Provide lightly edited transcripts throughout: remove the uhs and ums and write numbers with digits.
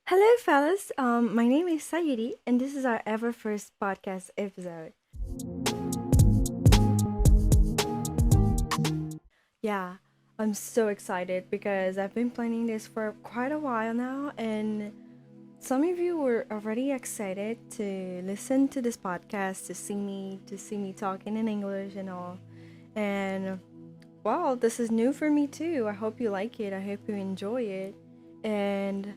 Hello, fellas. My name is Sayuri, and this is our ever first podcast episode. Yeah, I'm so excited because I've been planning this for quite a while now, and some of you were already excited to listen to this podcast, to see me talking in English and all. And wow, this is new for me too. I hope you like it. I hope you enjoy it. And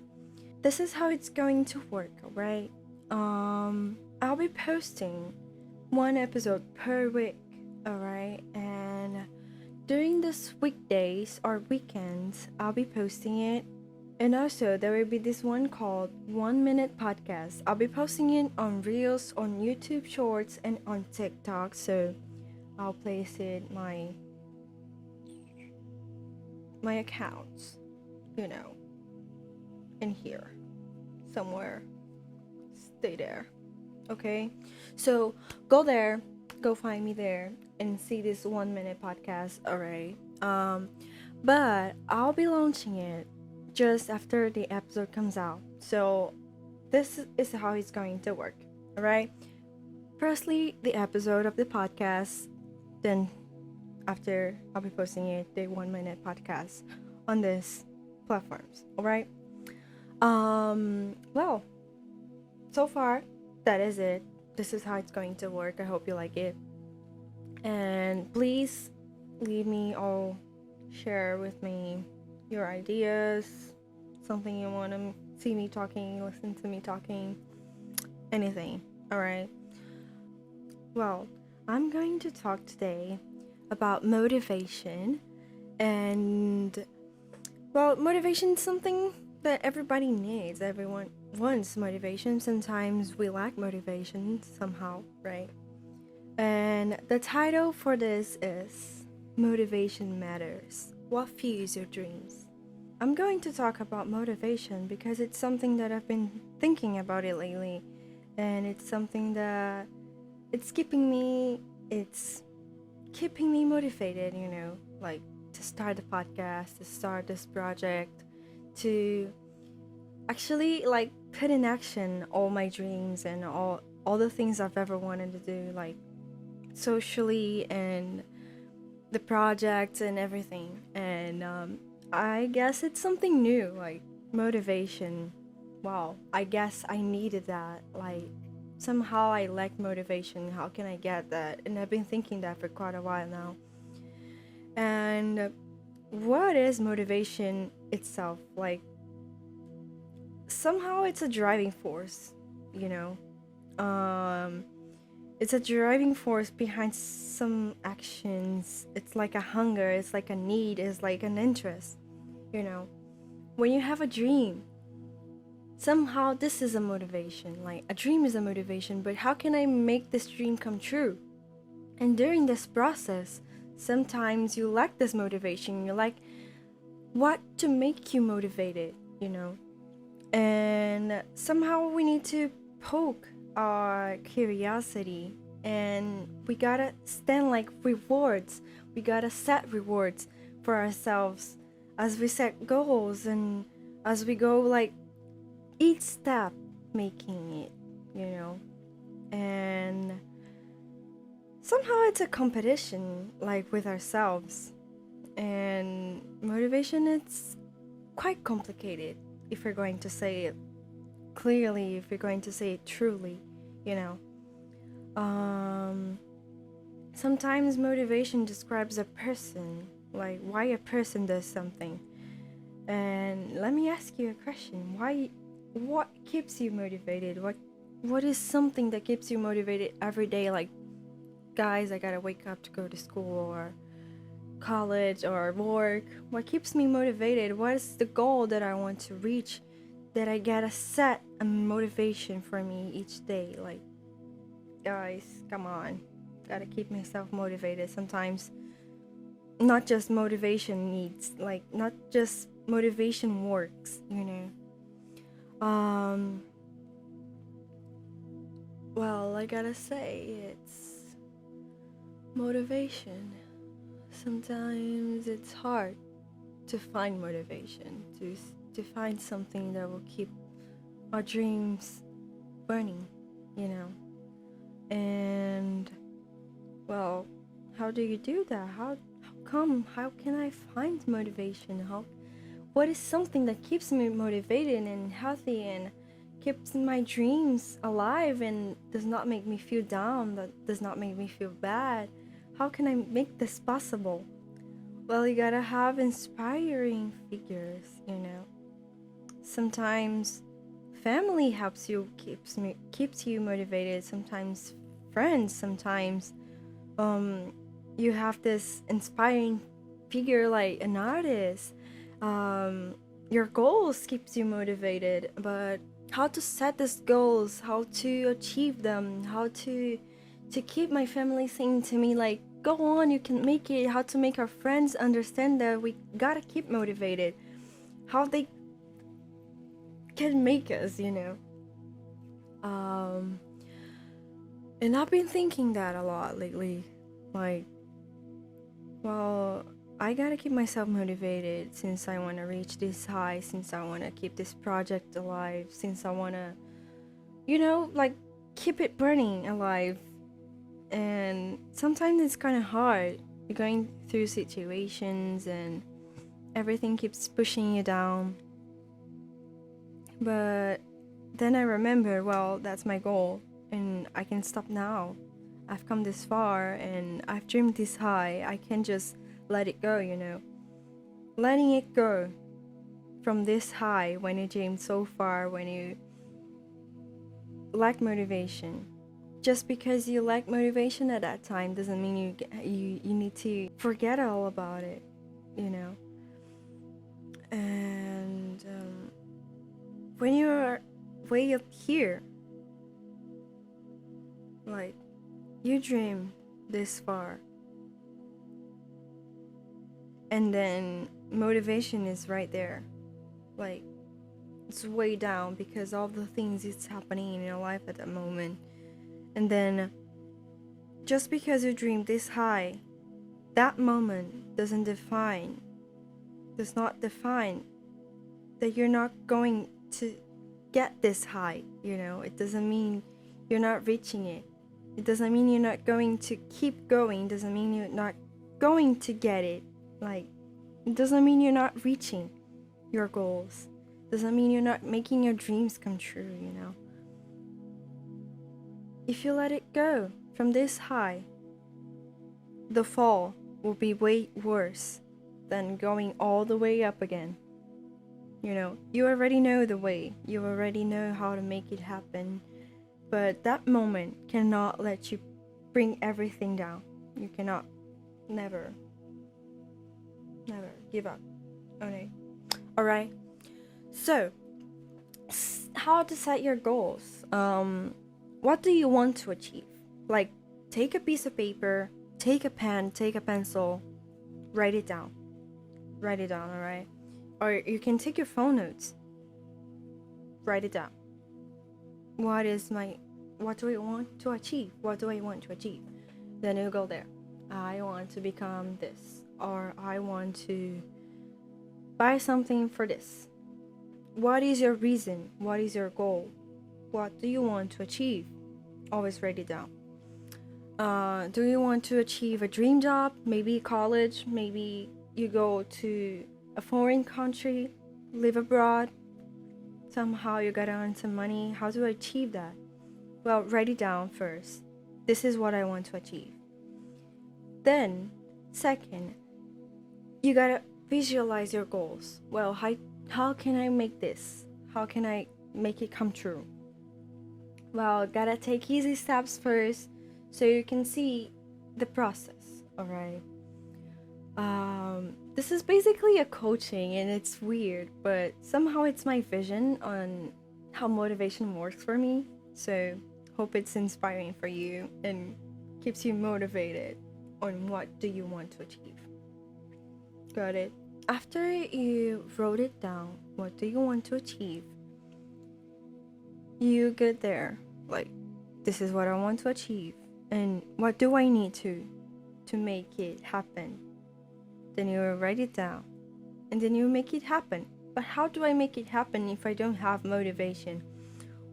this is how it's going to work, alright? I'll be posting one episode per week, alright? And during this weekdays or weekends, I'll be posting it. And also, there will be this one called 1 Minute Podcast. I'll be posting it on Reels, on YouTube Shorts, and on TikTok. So I'll place it my accounts, you know, in here somewhere. Stay there. Okay? So go there, go find me there and see this 1 minute podcast, alright? But I'll be launching it just after the episode comes out. So this is how it's going to work. Alright? Firstly, the episode of the podcast, then after I'll be posting it, the 1 minute podcast on these platforms. Alright? Well, so far, that is it. This is how it's going to work. I hope you like it. And please leave me or share with me your ideas, something you want to see me talking, listen to me talking, anything. Alright? Well, I'm going to talk today about motivation. And, well, motivation is something that everybody needs. Everyone wants motivation. Sometimes we lack motivation somehow, right? And the title for this is Motivation Matters. What fuels your dreams? I'm going to talk about motivation because it's something that I've been thinking about it lately, and it's something that it's keeping me motivated, like to start the podcast, to start this project, to actually like put in action all my dreams and all the things I've ever wanted to do, like socially and the projects and everything. And I guess it's something new, like motivation. Wow, I guess I needed that. Like somehow I lack motivation. How can I get that? And I've been thinking that for quite a while now. And what is motivation itself? Like somehow it's a driving force, you know. It's a driving force behind some actions. It's like a hunger, it's like a need, it's like an interest, you know. When you have a dream, somehow this is a motivation. Like a dream is a motivation, but how can I make this dream come true? And during this process, sometimes you lack this motivation. You're like, what to make you motivated, you know? And somehow we need to poke our curiosity, and we gotta stand like rewards. We gotta set rewards for ourselves as we set goals and as we go, like each step making it, you know. And somehow it's a competition, like with ourselves. And motivation, it's quite complicated if you're going to say it clearly, if you're going to say it truly, you know. Sometimes motivation describes a person, like why a person does something. And let me ask you a question. What keeps you motivated? What is something that keeps you motivated every day? Like, guys, I gotta wake up to go to school or college or work. What keeps me motivated? What is the goal that I want to reach, that I gotta set a motivation for me each day? Like, guys, come on, gotta keep myself motivated. Sometimes not just motivation needs, like not just motivation works, you know. Well, I gotta say, it's motivation. Sometimes it's hard to find motivation, to find something that will keep our dreams burning, you know. And well, how do you do that? How can I find motivation? What is something that keeps me motivated and healthy and keeps my dreams alive and does not make me feel down, that does not make me feel bad? How can I make this possible? Well, you gotta have inspiring figures, you know. Sometimes family helps you, keeps you motivated. Sometimes friends. Sometimes you have this inspiring figure like an artist. Your goals keeps you motivated, but how to set these goals, how to achieve them, how to keep my family saying to me like, go on, you can make it, how to make our friends understand that we gotta keep motivated, how they can make us, you know. And I've been thinking that a lot lately, like, well, I gotta keep myself motivated since I want to reach this high, since I want to keep this project alive, since I want to, you know, like, keep it burning alive. And sometimes it's kind of hard. You're going through situations and everything keeps pushing you down. But then I remember, well, that's my goal and I can stop now. I've come this far and I've dreamed this high. I can just let it go, you know. Letting it go from this high when you dream so far, when you lack motivation. Just because you lack motivation at that time doesn't mean you need to forget all about it, you know. And when you're way up here, like, you dream this far, and then motivation is right there, like, it's way down because all the things it's happening in your life at that moment. And then just because you dream this high, that moment does not define that you're not going to get this high, you know. It doesn't mean you're not reaching it. It doesn't mean you're not going to keep going. It doesn't mean you're not going to get it. Like, it doesn't mean you're not reaching your goals. It doesn't mean you're not making your dreams come true, you know. If you let it go from this high, the fall will be way worse than going all the way up again. You know, you already know the way. You already know how to make it happen. But that moment cannot let you bring everything down. You cannot, never give up. Okay. Alright. So, how to set your goals. What do you want to achieve? Like, take a piece of paper, take a pen, take a pencil, write it down. Write it down, alright? Or you can take your phone notes. Write it down. What do I want to achieve? What do I want to achieve? Then you go there. I want to become this. Or I want to buy something for this. What is your reason? What is your goal? What do you want to achieve? Always write it down. Do you want to achieve a dream job? Maybe college. Maybe you go to a foreign country, live abroad. Somehow you gotta earn some money. How do I achieve that? Well, write it down first. This is what I want to achieve. Then, second, you gotta visualize your goals. Well, how can I make this? How can I make it come true? Well, gotta take easy steps first so you can see the process, alright? This is basically a coaching and it's weird, but somehow it's my vision on how motivation works for me. So, hope it's inspiring for you and keeps you motivated on what do you want to achieve. Got it? After you wrote it down, what do you want to achieve? You get there, like, this is what I want to achieve, and what do I need to make it happen? Then you write it down, and then you make it happen. But how do I make it happen if I don't have motivation?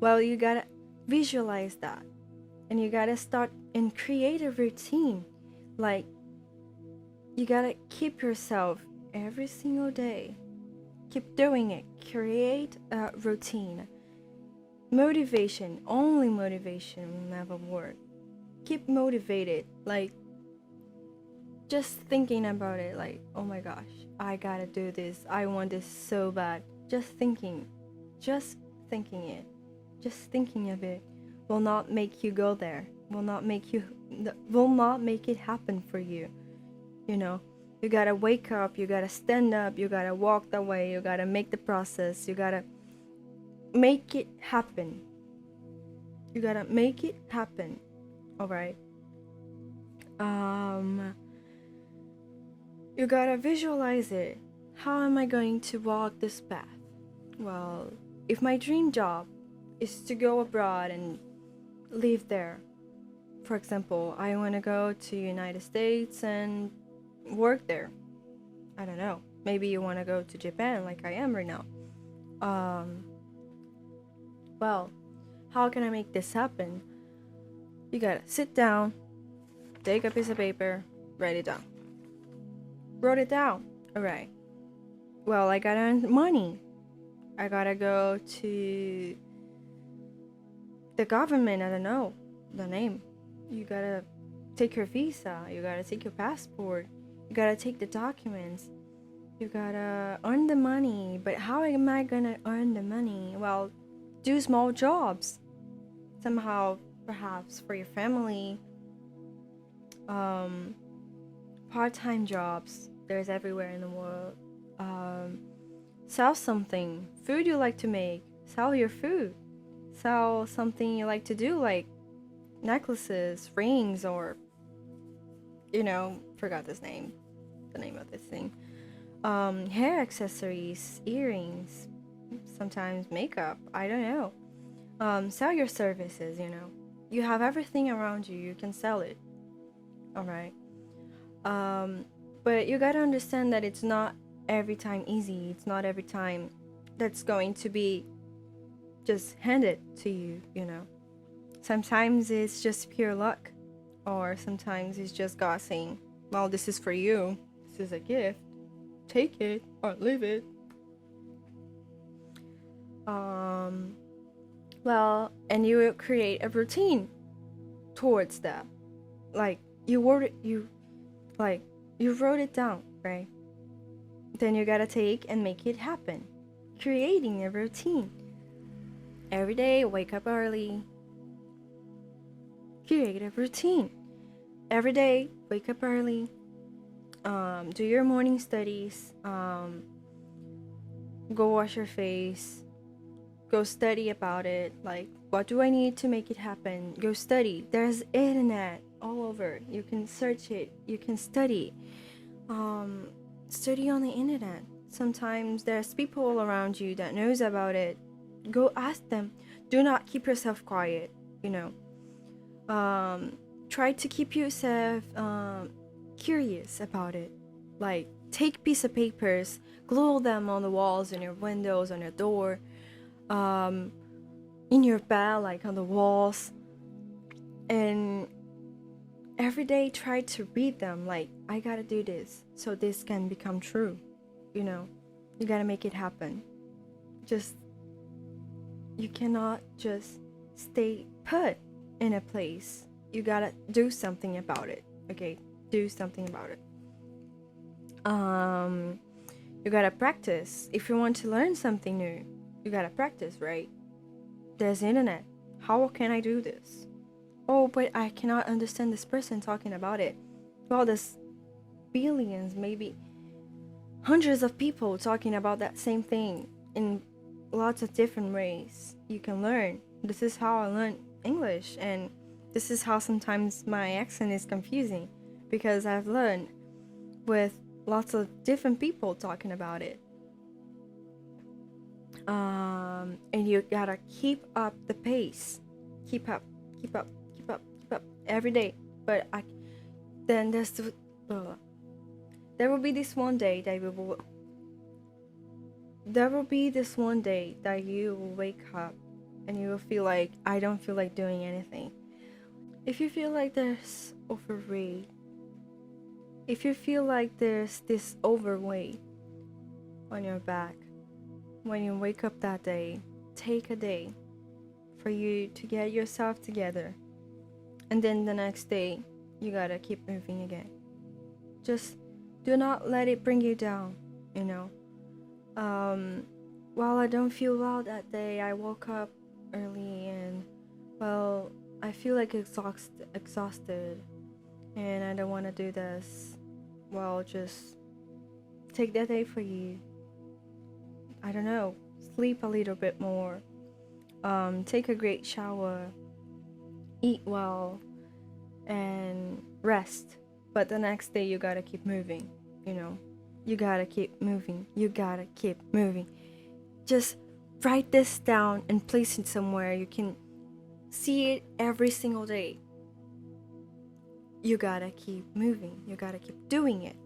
Well, you gotta visualize that, and you gotta start and create a routine. Like, you gotta keep yourself every single day. Keep doing it. Create a routine. Motivation, only motivation will never work. Keep motivated. Like, just thinking about it, like, oh my gosh, I gotta do this. I want this so bad. Just thinking it, just thinking of it will not make you go there. Will not make it happen for you. You know, you gotta wake up, you gotta stand up, you gotta walk the way, you gotta make the process, you gotta make it happen. You gotta make it happen. All right. You gotta visualize it. How am I going to walk this path? Well, if my dream job is to go abroad and live there, for example, I want to go to United States and work there. I don't know. Maybe you want to go to Japan like I am right now. Well, how can I make this happen? You gotta sit down, take a piece of paper, write it down. Wrote it down. Alright. Well, I gotta earn money. I gotta go to the government. I don't know the name. You gotta take your visa. You gotta take your passport. You gotta take the documents. You gotta earn the money. But how am I gonna earn the money? Well, do small jobs. Somehow, perhaps for your family. Part-time jobs. There's everywhere in the world. Sell something. Food you like to make. Sell your food. Sell something you like to do, like necklaces, rings, or, forgot the name of this thing. Hair accessories, earrings, sometimes makeup. I don't know. Sell your services. You have everything around you. You can sell it. All right. But you gotta understand that it's not every time easy. It's not every time that's going to be just handed to you, Sometimes it's just pure luck. Or sometimes it's just God saying, well, this is for you. This is a gift. Take it or leave it. Well, and you will create a routine towards that. Like, you wrote it down, right? Then you gotta take and make it happen. Creating a routine. Every day, wake up early. Create a routine. Every day, wake up early. Do your morning studies. Go wash your face. Go study about it. Like, what do I need to make it happen? Go study. There's internet all over. You can search it. You can study. Study on the internet. Sometimes there's people around you that knows about it. Go ask them. Do not keep yourself quiet. Try to keep yourself curious about it. Like, take piece of papers, glue them on the walls, on your windows, on your door, in your bed, like on the walls, and every day try to read them. Like, I gotta do this so this can become true. You gotta make it happen. You cannot just stay put in a place. You gotta do something about it. Okay, do something about it. You gotta practice. If you want to learn something new, you gotta practice, right? There's internet. How can I do this? Oh, but I cannot understand this person talking about it. Well, there's billions, maybe hundreds of people talking about that same thing in lots of different ways. You can learn. This is how I learned English, and this is how sometimes my accent is confusing, because I've learned with lots of different people talking about it. And you gotta keep up the pace. Keep up every day. But then there will be this one day that you will wake up and you will feel like, I don't feel like doing anything. If you feel like there's overweight, if you feel like there's this overweight on your back, when you wake up that day, take a day for you to get yourself together. And then the next day, you gotta keep moving again. Just do not let it bring you down, you know. While I don't feel well that day, I woke up early and, well, I feel like exhausted and I don't want to do this. Well, just take that day for you. I don't know, sleep a little bit more, take a great shower, eat well, and rest. But the next day you gotta keep moving, you know. You gotta keep moving. You gotta keep moving. Just write this down and place it somewhere you can see it every single day. You gotta keep moving. You gotta keep doing it.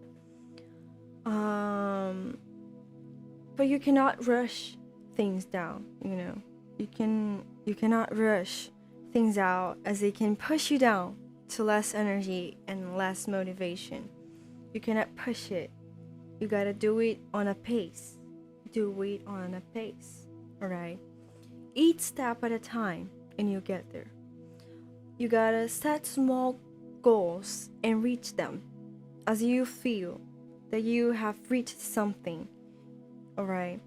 But you cannot rush things down, you know. You cannot rush things out, as they can push you down to less energy and less motivation. You cannot push it. You gotta do it on a pace. Do it on a pace, alright? Each step at a time and you'll get there. You gotta set small goals and reach them as you feel that you have reached something, alright?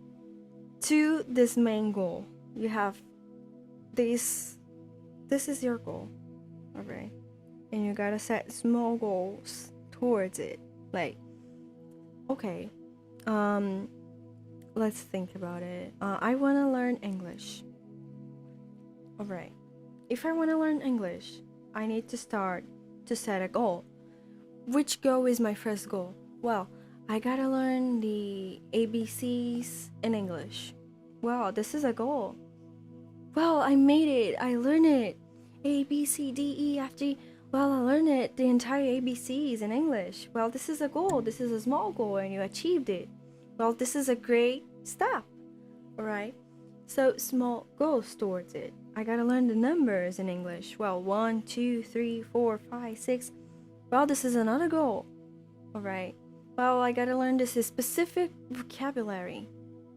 To this main goal, you have this is your goal, alright? And you gotta set small goals towards it. Like, okay, let's think about it. I want to learn English. Alright, if I want to learn English, I need to start to set a goal. Which goal is my first goal? Well, I gotta learn the ABCs in English. Well, this is a goal. Well, I made it. I learned it. A, B, C, D, E, F, G. Well, I learned it, the entire ABCs in English. Well, this is a goal. This is a small goal and you achieved it. Well, this is a great step. Alright? So, small goals towards it. I gotta learn the numbers in English. Well, 1, 2, 3, 4, 5, 6. Well, this is another goal. Alright? Well, I gotta learn this specific vocabulary.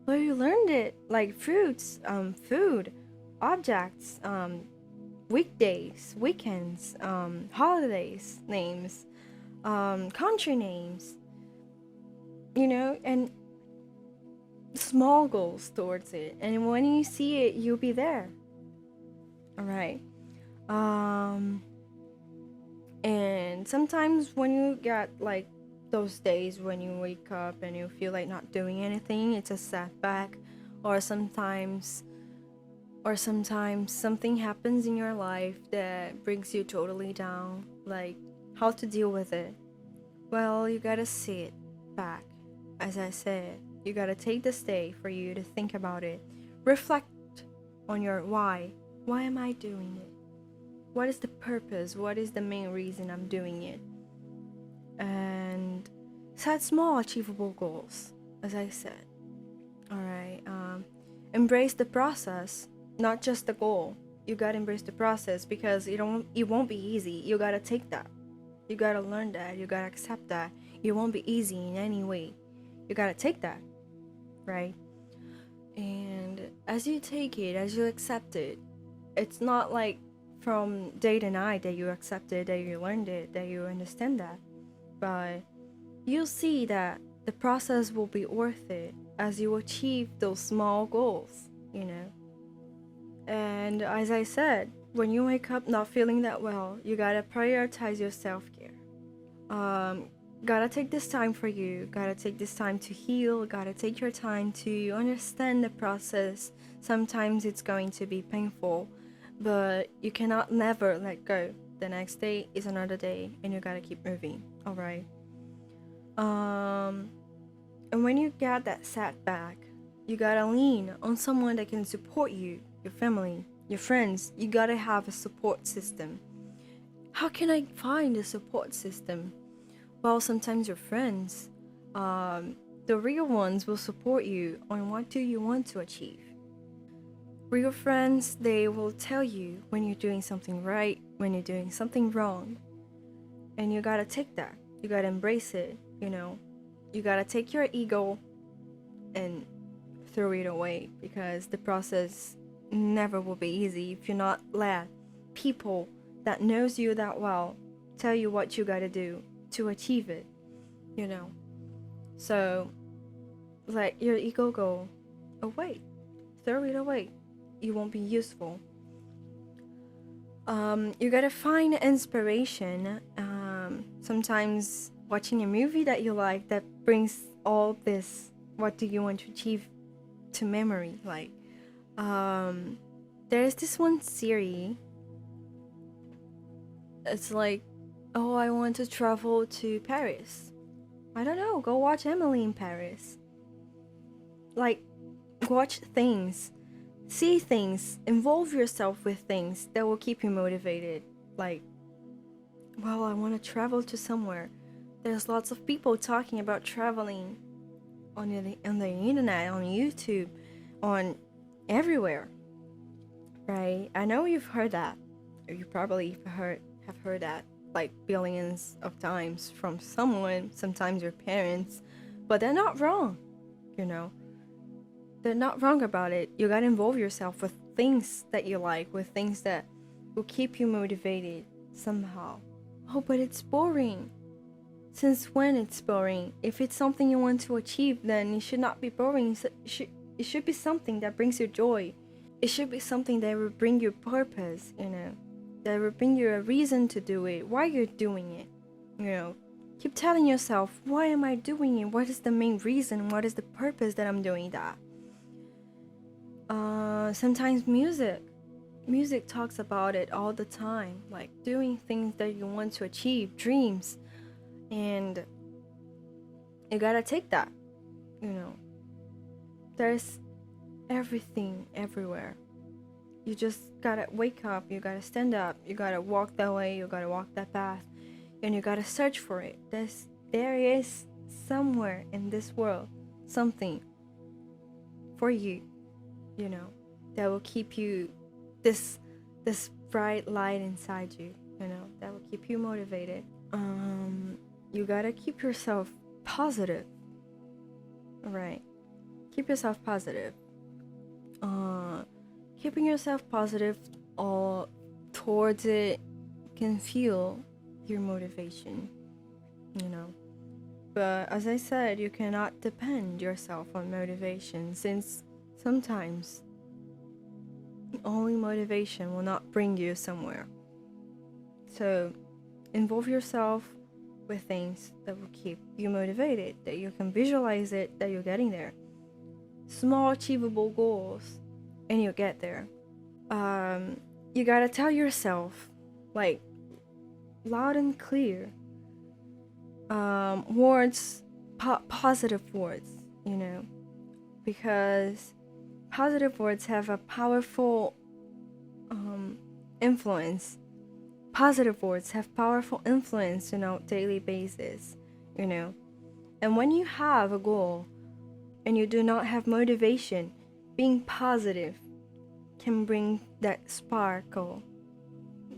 Well, you learned it. Like fruits, food, objects, weekdays, weekends, holidays, names, country names, you know, and small goals towards it. And when you see it, you'll be there. Alright. And sometimes when you get like those days when you wake up and you feel like not doing anything, it's a setback, or sometimes something happens in your life that brings you totally down, like how to deal with it. Well, you gotta sit back. As I said, you gotta take this day for you to think about it. Reflect on your why. Why am I doing it? What is the purpose? What is the main reason I'm doing it? And set small achievable goals, as I said. Alright, embrace the process, not just the goal. You gotta embrace the process, because it won't be easy. You gotta take that. You gotta learn that. You gotta accept that. It won't be easy in any way. You gotta take that, right? And as you take it, as you accept it, it's not like from day to night that you accept it, that you learned it, that you understand that. But you'll see that the process will be worth it as you achieve those small goals, you know. And as I said, when you wake up not feeling that well, you gotta prioritize your self-care. Gotta take this time for you, gotta take this time to heal, gotta take your time to understand the process. Sometimes it's going to be painful, but you cannot never let go. The next day is another day and you gotta keep moving, alright? And when you get that setback, you gotta lean on someone that can support you, your family, your friends. You gotta have a support system. How can I find a support system? Well, sometimes your friends, the real ones, will support you on what do you want to achieve. Real friends, they will tell you when you're doing something right, when you're doing something wrong. And you gotta take that. You gotta embrace it, you know. You gotta take your ego and throw it away, because the process never will be easy if you're not let people that knows you that well tell you what you gotta do to achieve it, you know. So let your ego go away. Throw it away. It won't be useful. You gotta find inspiration. Sometimes watching a movie that you like that brings all this, what do you want to achieve, to memory. Like, there's this one series. It's like, oh, I want to travel to Paris. I don't know, go watch Emily in Paris. Like, watch things, see things, involve yourself with things that will keep you motivated. Like, well, I want to travel to somewhere. There's lots of people talking about traveling on the internet, on YouTube, on everywhere, right? I know you've heard that, or you probably have heard that like billions of times from someone, sometimes your parents, but they're not wrong, you know. They're not wrong about it. You gotta involve yourself with things that you like, with things that will keep you motivated somehow. Oh, but it's boring. Since when it's boring? If it's something you want to achieve, then it should not be boring. It should be something that brings you joy. It should be something that will bring you purpose, you know, that will bring you a reason to do it, why you're doing it, you know. Keep telling yourself, why am I doing it? What is the main reason? What is the purpose that I'm doing that? Sometimes music talks about it all the time, like doing things that you want to achieve, dreams, and you gotta take that, you know. There's everything everywhere. You just gotta wake up, you gotta stand up, you gotta walk that way, you gotta walk that path, and you gotta search for it. There is somewhere in this world something for you, you know, that will keep you this bright light inside you, you know, that will keep you motivated. You gotta keep yourself positive, right? Keep yourself positive. Keeping yourself positive or towards it can fuel your motivation, you know. But as I said, you cannot depend yourself on motivation, since sometimes only motivation will not bring you somewhere. So involve yourself with things that will keep you motivated, that you can visualize it, that you're getting there. Small achievable goals, and you'll get there. You gotta tell yourself, like, loud and clear, words, positive words, you know, because positive words have a powerful influence. Positive words have powerful influence on a daily basis, you know. And when you have a goal and you do not have motivation, being positive can bring that sparkle,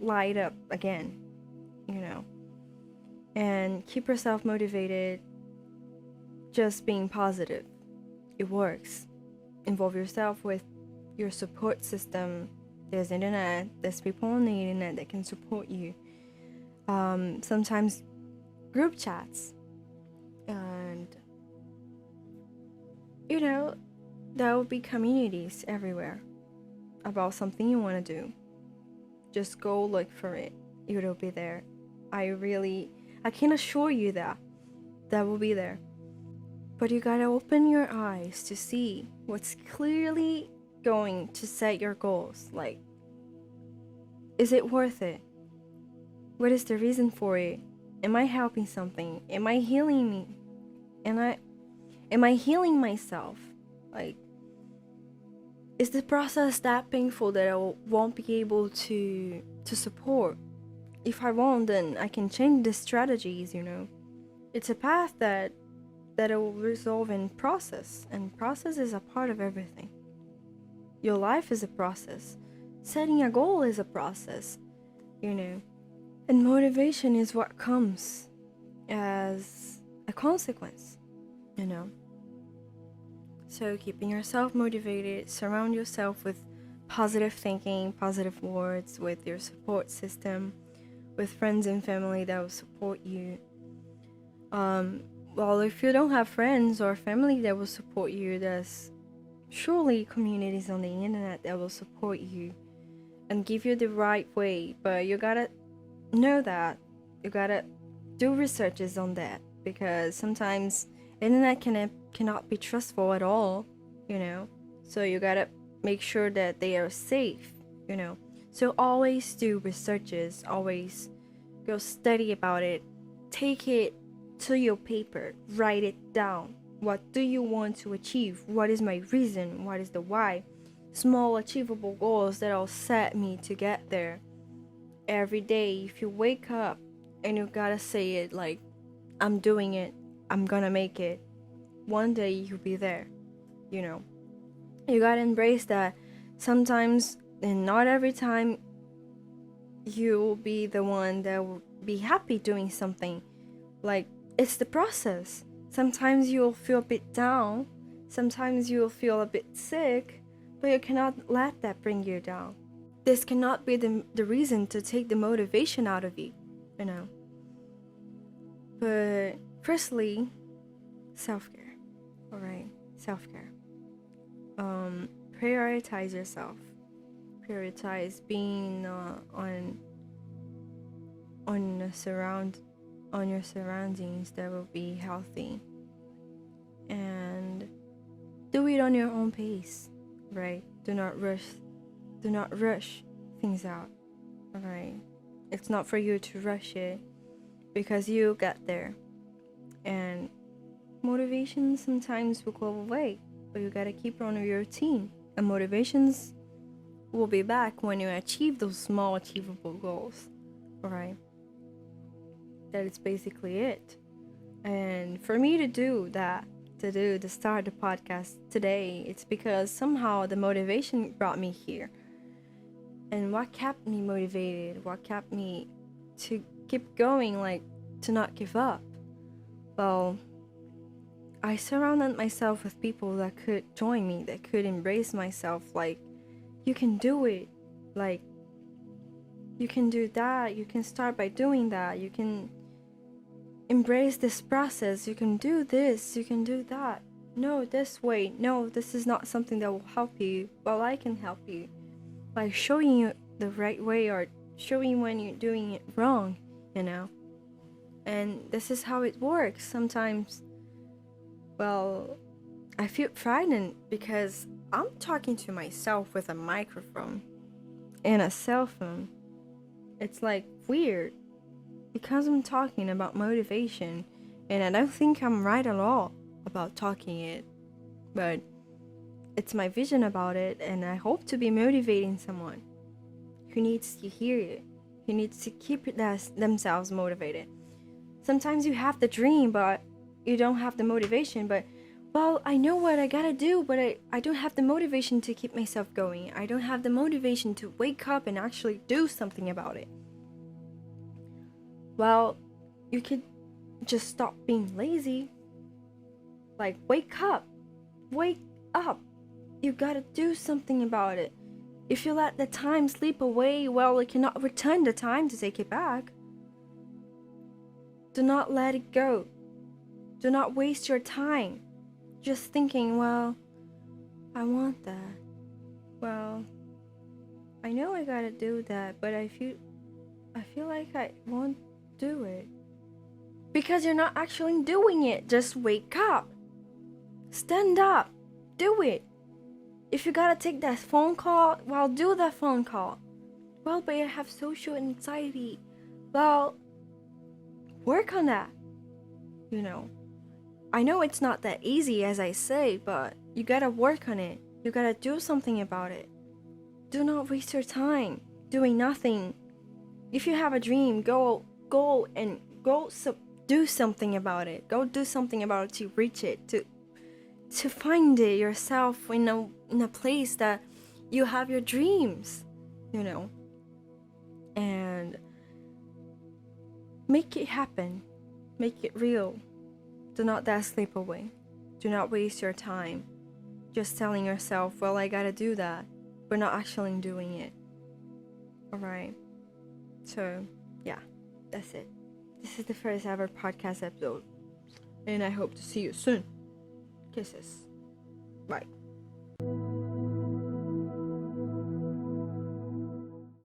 light up again, you know. And keep yourself motivated. Just being positive, it works. Involve yourself with your support system. There's internet, there's people on the internet that can support you. Sometimes group chats, and you know, there will be communities everywhere about something you want to do. Just go look for it. It'll be there. I can assure you that will be there. But you gotta open your eyes to see what's clearly going to set your goals. Like, is it worth it? What is the reason for it? Am I helping something? Am I healing me? Am I healing myself? Like, is the process that painful that I won't be able to support? If I won't, then I can change the strategies, you know. It's a path that it will resolve in process, and process is a part of everything. Your life is a process. Setting a goal is a process, you know. And motivation is what comes as a consequence, you know. So keeping yourself motivated, surround yourself with positive thinking, positive words, with your support system, with friends and family that will support you. Well, if you don't have friends or family that will support you, there's surely communities on the internet that will support you and give you the right way. But you gotta know that. You gotta do researches on that, because sometimes internet cannot be trustful at all, you know. So you gotta make sure that they are safe, you know. So always do researches, always go study about it, take it to your paper, write it down. What do you want to achieve? What is my reason? What is the why? Small achievable goals that'll set me to get there. Every day, if you wake up and you gotta say it like, I'm doing it, I'm gonna make it, one day you'll be there, you know. You gotta embrace that sometimes, and not every time, you'll be the one that will be happy doing something. Like, it's the process. Sometimes you'll feel a bit down, sometimes you'll feel a bit sick, but you cannot let that bring you down. This cannot be the reason to take the motivation out of you, you know. But firstly, self-care. Alright, self-care. Prioritize yourself. Prioritize being on your surroundings that will be healthy, and do it on your own pace, right? Do not rush things out. Alright, it's not for you to rush it, because you got there, and motivation sometimes will go away, but you gotta keep on your routine, and motivations will be back when you achieve those small achievable goals. Alright, that is basically it. And for me to start the podcast today, it's because somehow the motivation brought me here. And what kept me motivated, what kept me to keep going, like to not give up? Well, I surrounded myself with people that could join me, that could embrace myself, like, you can do it, like, you can do that, you can start by doing that, you can embrace this process, you can do this, you can do that. No, this way, no, this is not something that will help you. Well, I can help you by showing you the right way, or showing you when you're doing it wrong, you know. And this is how it works. Sometimes, well, I feel frightened because I'm talking to myself with a microphone and a cell phone. It's like weird, because I'm talking about motivation, and I don't think I'm right at all about talking it, but it's my vision about it, and I hope to be motivating someone who needs to hear it, who needs to keep themselves motivated. Sometimes you have the dream, but you don't have the motivation. But, well, I know what I gotta do, but I don't have the motivation to keep myself going. I don't have the motivation to wake up and actually do something about it. Well, you could just stop being lazy. Like, wake up. Wake up. You gotta do something about it. If you let the time slip away, well, you cannot return the time to take it back. Do not let it go. Do not waste your time just thinking, well, I want that. Well, I know I gotta do that, but I feel like I won't do it. Because you're not actually doing it. Just wake up. Stand up. Do it. If you gotta take that phone call, well, do that phone call. Well, but I have social anxiety. Well, work on that. You know, I know it's not that easy as I say, but you gotta work on it. You gotta do something about it. Do not waste your time doing nothing. If you have a dream, go do something about it. Go do something about it to reach it, to find it yourself in a place that You have your dreams, you know, and make it happen. Make it real. Do not let sleep away. Do not waste your time just telling yourself, well, I gotta do that, but not actually doing it. Alright? So, yeah, that's it. This is the first ever podcast episode. And I hope to see you soon. Kisses. Bye.